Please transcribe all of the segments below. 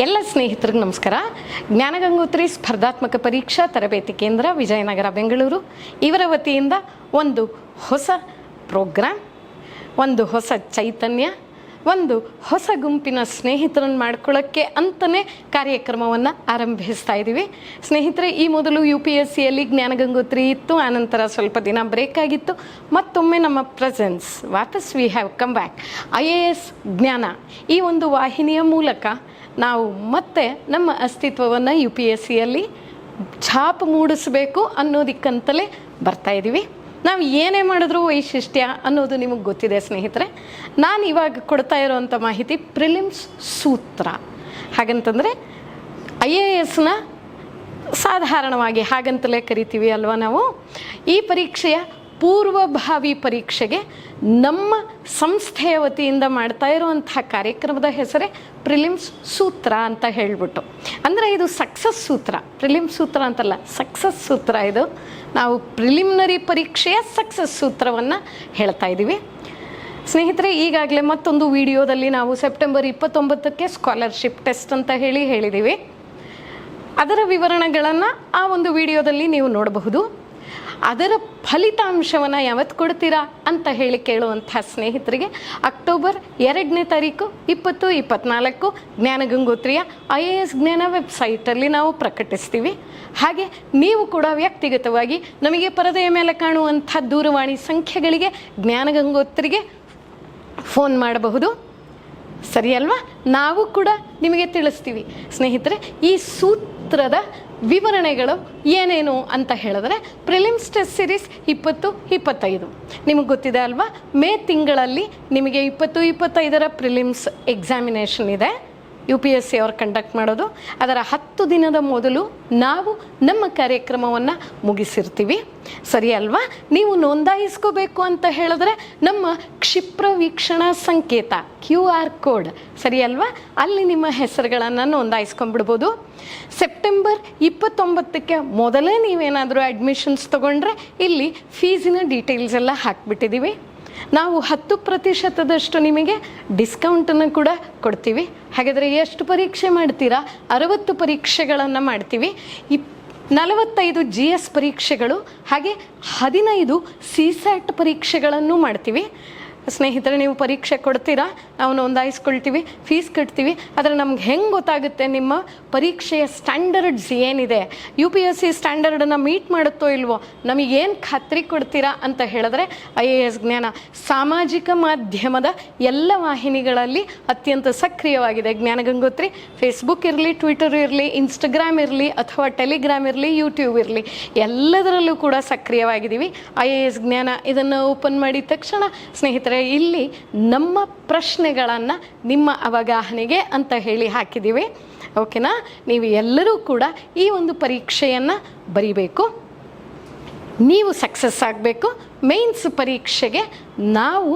ಎಲ್ಲ ಸ್ನೇಹಿತರಿಗೆ ನಮಸ್ಕಾರ. ಜ್ಞಾನಗಂಗೋತ್ರಿ ಸ್ಪರ್ಧಾತ್ಮಕ ಪರೀಕ್ಷಾ ತರಬೇತಿ ಕೇಂದ್ರ ವಿಜಯನಗರ ಬೆಂಗಳೂರು ಇವರ ವತಿಯಿಂದ ಒಂದು ಹೊಸ ಪ್ರೋಗ್ರಾಮ್, ಒಂದು ಹೊಸ ಚೈತನ್ಯ, ಒಂದು ಹೊಸ ಗುಂಪಿನ ಸ್ನೇಹಿತರನ್ನು ಮಾಡ್ಕೊಳ್ಳೋಕ್ಕೆ ಅಂತಲೇ ಕಾರ್ಯಕ್ರಮವನ್ನು ಆರಂಭಿಸ್ತಾ ಇದ್ದೀವಿ. ಸ್ನೇಹಿತರೆ, ಈ ಮೊದಲು UPSCಯಲ್ಲಿ ಜ್ಞಾನಗಂಗೋತ್ರಿ ಇತ್ತು, ಆನಂತರ ಸ್ವಲ್ಪ ದಿನ ಬ್ರೇಕ್ ಆಗಿತ್ತು. ಮತ್ತೊಮ್ಮೆ ನಮ್ಮ ಪ್ರೆಸೆನ್ಸ್ ವಾಪಸ್ we have come back. IAS ಜ್ಞಾನ ಈ ಒಂದು ವಾಹಿನಿಯ ಮೂಲಕ ನಾವು ಮತ್ತೆ ನಮ್ಮ ಅಸ್ತಿತ್ವವನ್ನು UPSCಯಲ್ಲಿ ಛಾಪು ಮೂಡಿಸಬೇಕು ಅನ್ನೋದಕ್ಕಂತಲೇ ಬರ್ತಾಯಿದ್ದೀವಿ. ನಾವು ಏನೇ ಮಾಡಿದ್ರೂ ವೈಶಿಷ್ಟ್ಯ ಅನ್ನೋದು ನಿಮಗೆ ಗೊತ್ತಿದೆ ಸ್ನೇಹಿತರೆ. ನಾನು ಇವಾಗ ಕೊಡ್ತಾ ಇರೋವಂಥ ಮಾಹಿತಿ ಪ್ರಿಲಿಮ್ಸ್ ಸೂತ್ರ. ಹಾಗಂತಂದರೆ IASನ ಸಾಧಾರಣವಾಗಿ ಹಾಗಂತಲೇ ಕರಿತೀವಿ ಅಲ್ವಾ ನಾವು. ಈ ಪರೀಕ್ಷೆಯ ಪೂರ್ವಭಾವಿ ಪರೀಕ್ಷೆಗೆ ನಮ್ಮ ಸಂಸ್ಥೆಯ ವತಿಯಿಂದ ಮಾಡ್ತಾ ಇರುವಂಥ ಕಾರ್ಯಕ್ರಮದ ಹೆಸರೇ ಪ್ರಿಲಿಮ್ಸ್ ಸೂತ್ರ ಅಂತ ಹೇಳಿಬಿಟ್ಟು. ಅಂದರೆ ಇದು ಸಕ್ಸಸ್ ಸೂತ್ರ, ಪ್ರಿಲಿಮ್ಸ್ ಸೂತ್ರ ಅಂತಲ್ಲ, ಸಕ್ಸಸ್ ಸೂತ್ರ. ಇದು ನಾವು ಪ್ರಿಲಿಮಿನರಿ ಪರೀಕ್ಷೆಯ ಸಕ್ಸಸ್ ಸೂತ್ರವನ್ನು ಹೇಳ್ತಾ ಇದ್ದೀವಿ ಸ್ನೇಹಿತರೆ. ಈಗಾಗಲೇ ಮತ್ತೊಂದು ವಿಡಿಯೋದಲ್ಲಿ ನಾವು ಸೆಪ್ಟೆಂಬರ್ 29ಕ್ಕೆ ಸ್ಕಾಲರ್ಶಿಪ್ ಟೆಸ್ಟ್ ಅಂತ ಹೇಳಿದ್ದೀವಿ. ಅದರ ವಿವರಣೆಗಳನ್ನು ಆ ಒಂದು ವಿಡಿಯೋದಲ್ಲಿ ನೀವು ನೋಡಬಹುದು. ಅದರ ಫಲಿತಾಂಶವನ್ನು ಯಾವತ್ತು ಕೊಡ್ತೀರಾ ಅಂತ ಹೇಳಿ ಕೇಳುವಂಥ ಸ್ನೇಹಿತರಿಗೆ ಅಕ್ಟೋಬರ್ 2ನೇ ತಾರೀಕು 2024 ಜ್ಞಾನಗಂಗೋತ್ರಿಯ IAS ಜ್ಞಾನ ವೆಬ್ಸೈಟಲ್ಲಿ ನಾವು ಪ್ರಕಟಿಸ್ತೀವಿ. ಹಾಗೆ ನೀವು ಕೂಡ ವ್ಯಕ್ತಿಗತವಾಗಿ ನಮಗೆ ಪರದೆಯ ಮೇಲೆ ಕಾಣುವಂಥ ದೂರವಾಣಿ ಸಂಖ್ಯೆಗಳಿಗೆ ಜ್ಞಾನಗಂಗೋತ್ರಿಗೆ ಫೋನ್ ಮಾಡಬಹುದು. ಸರಿ ಅಲ್ವಾ? ನಾವು ಕೂಡ ನಿಮಗೆ ತಿಳಿಸ್ತೀವಿ. ಸ್ನೇಹಿತರೆ, ಈ ಸೂತ್ರದ ವಿವರಣೆಗಳು ಏನೇನು ಅಂತ ಹೇಳಿದ್ರೆ, ಪ್ರಿಲಿಮ್ಸ್ ಟೆಸ್ಟ್ ಸೀರೀಸ್ 20-25 ನಿಮಗೆ ಗೊತ್ತಿದೆ ಅಲ್ವಾ. ಮೇ ತಿಂಗಳಲ್ಲಿ ನಿಮಗೆ 20-25ರ ಪ್ರಿಲಿಮ್ಸ್ ಎಕ್ಸಾಮಿನೇಷನ್ ಇದೆ, UPSC ಅವರು ಕಂಡಕ್ಟ್ ಮಾಡೋದು. ಅದರ 10 ದಿನದ ಮೊದಲು ನಾವು ನಮ್ಮ ಕಾರ್ಯಕ್ರಮವನ್ನು ಮುಗಿಸಿರ್ತೀವಿ. ಸರಿ ಅಲ್ವಾ? ನೀವು ನೋಂದಾಯಿಸ್ಕೋಬೇಕು ಅಂತ ಹೇಳಿದ್ರೆ ನಮ್ಮ ಕ್ಷಿಪ್ರ ವೀಕ್ಷಣಾ ಸಂಕೇತ QR ಕೋಡ್, ಸರಿ ಅಲ್ವಾ, ಅಲ್ಲಿ ನಿಮ್ಮ ಹೆಸರುಗಳನ್ನು ನೋಂದಾಯಿಸ್ಕೊಂಡ್ಬಿಡ್ಬೋದು. ಸೆಪ್ಟೆಂಬರ್ 29ಕ್ಕೆ ಮೊದಲೇ ನೀವೇನಾದರೂ ಅಡ್ಮಿಷನ್ಸ್ ತೊಗೊಂಡ್ರೆ ಇಲ್ಲಿ ಫೀಸಿನ ಡೀಟೇಲ್ಸ್ ಎಲ್ಲ ಹಾಕಿಬಿಟ್ಟಿದ್ದೀವಿ. ನಾವು 10% ನಿಮಗೆ ಡಿಸ್ಕೌಂಟನ್ನು ಕೂಡ ಕೊಡ್ತೀವಿ. ಹಾಗಾದರೆ ಎಷ್ಟು ಪರೀಕ್ಷೆ ಮಾಡ್ತೀರಾ? 60 ಪರೀಕ್ಷೆಗಳನ್ನು ಮಾಡ್ತೀವಿ. 45 GS ಪರೀಕ್ಷೆಗಳು, ಹಾಗೆ 15 CSAT ಪರೀಕ್ಷೆಗಳನ್ನು ಮಾಡ್ತೀವಿ. ಸ್ನೇಹಿತರೆ, ನೀವು ಪರೀಕ್ಷೆ ಕೊಡ್ತೀರಾ, ನಾವು ನೋಂದಾಯಿಸ್ಕೊಳ್ತೀವಿ, ಫೀಸ್ ಕಟ್ತೀವಿ. ಆದರೆ ನಮ್ಗೆ ಹೆಂಗೆ ಗೊತ್ತಾಗುತ್ತೆ ನಿಮ್ಮ ಪರೀಕ್ಷೆಯ ಸ್ಟ್ಯಾಂಡರ್ಡ್ಸ್ ಏನಿದೆ, UPSC ಸ್ಟ್ಯಾಂಡರ್ಡನ್ನು ಮೀಟ್ ಮಾಡುತ್ತೋ ಇಲ್ವೋ, ನಮಗೇನು ಖಾತ್ರಿ ಕೊಡ್ತೀರಾ ಅಂತ ಹೇಳಿದ್ರೆ, IAS ಜ್ಞಾನ ಸಾಮಾಜಿಕ ಮಾಧ್ಯಮದ ಎಲ್ಲ ವಾಹಿನಿಗಳಲ್ಲಿ ಅತ್ಯಂತ ಸಕ್ರಿಯವಾಗಿದೆ. ಜ್ಞಾನಗಂಗೋತ್ರಿ ಫೇಸ್ಬುಕ್ ಇರಲಿ, ಟ್ವಿಟರ್ ಇರಲಿ, ಇನ್ಸ್ಟಾಗ್ರಾಮ್ ಇರಲಿ, ಅಥವಾ ಟೆಲಿಗ್ರಾಮ್ ಇರಲಿ, ಯೂಟ್ಯೂಬ್ ಇರಲಿ, ಎಲ್ಲದರಲ್ಲೂ ಕೂಡ ಸಕ್ರಿಯವಾಗಿದ್ದೀವಿ. IAS ಜ್ಞಾನ ಇದನ್ನು ಓಪನ್ ಮಾಡಿದ ತಕ್ಷಣ ಸ್ನೇಹಿತರೆ, ಇಲ್ಲಿ ನಮ್ಮ ಪ್ರಶ್ನೆಗಳನ್ನು ನಿಮ್ಮ ಅವಗಾಹನೆಗೆ ಅಂತ ಹೇಳಿ ಹಾಕಿದ್ದೀವಿ. ಓಕೆನಾ? ನೀವು ಎಲ್ಲರೂ ಕೂಡ ಈ ಒಂದು ಪರೀಕ್ಷೆಯನ್ನು ಬರೀಬೇಕು. ನೀವು ಸಕ್ಸಸ್ ಆಗಬೇಕು. ಮೇನ್ಸ್ ಪರೀಕ್ಷೆಗೆ ನಾವು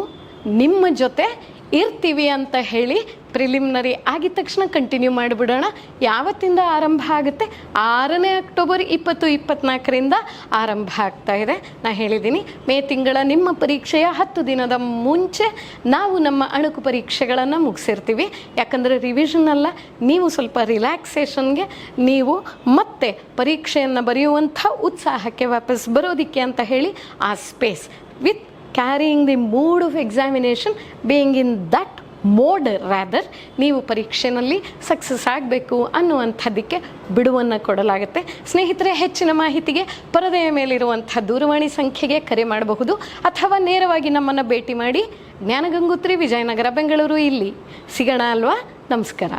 ನಿಮ್ಮ ಜೊತೆ ಇರ್ತೀವಿ ಅಂತ ಹೇಳಿ ಪ್ರಿಲಿಮಿನರಿ ಆಗಿದ ತಕ್ಷಣ ಕಂಟಿನ್ಯೂ ಮಾಡಿಬಿಡೋಣ. ಯಾವತ್ತಿಂದ ಆರಂಭ ಆಗುತ್ತೆ? 6ನೇ ಅಕ್ಟೋಬರ್ 2024ರಿಂದ ಆರಂಭ ಆಗ್ತಾ ಇದೆ. ನಾನು ಹೇಳಿದ್ದೀನಿ, ಮೇ ತಿಂಗಳ ನಿಮ್ಮ ಪರೀಕ್ಷೆಯ 10 ದಿನದ ಮುಂಚೆ ನಾವು ನಮ್ಮ ಅಣುಕು ಪರೀಕ್ಷೆಗಳನ್ನು ಮುಗಿಸಿರ್ತೀವಿ. ಯಾಕಂದರೆ ರಿವಿಷನ್ ಅಲ್ಲ, ನೀವು ಸ್ವಲ್ಪ ರಿಲ್ಯಾಕ್ಸೇಷನ್ಗೆ, ನೀವು ಮತ್ತೆ ಪರೀಕ್ಷೆಯನ್ನು ಬರೆಯುವಂಥ ಉತ್ಸಾಹಕ್ಕೆ ವಾಪಸ್ ಬರೋದಕ್ಕೆ ಅಂತ ಹೇಳಿ ಆ space with carrying the mood of examination, being in that mode rather, ನೀವು ಪರೀಕ್ಷೆಯಲ್ಲಿ ಸಕ್ಸಸ್ ಆಗಬೇಕು ಅನ್ನುವಂಥದ್ದಕ್ಕೆ ಬಿಡುವನ್ನು ಕೊಡಲಾಗುತ್ತೆ. ಸ್ನೇಹಿತರೆ, ಹೆಚ್ಚಿನ ಮಾಹಿತಿಗೆ ಪರದೆಯ ಮೇಲಿರುವಂಥ ದೂರವಾಣಿ ಸಂಖ್ಯೆಗೆ ಕರೆ ಮಾಡಬಹುದು, ಅಥವಾ ನೇರವಾಗಿ ನಮ್ಮನ್ನು ಭೇಟಿ ಮಾಡಿ. ಜ್ಞಾನಗಂಗೋತ್ರಿ ವಿಜಯನಗರ ಬೆಂಗಳೂರು ಇಲ್ಲಿ ಸಿಗೋಣ ಅಲ್ವಾ? ನಮಸ್ಕಾರ.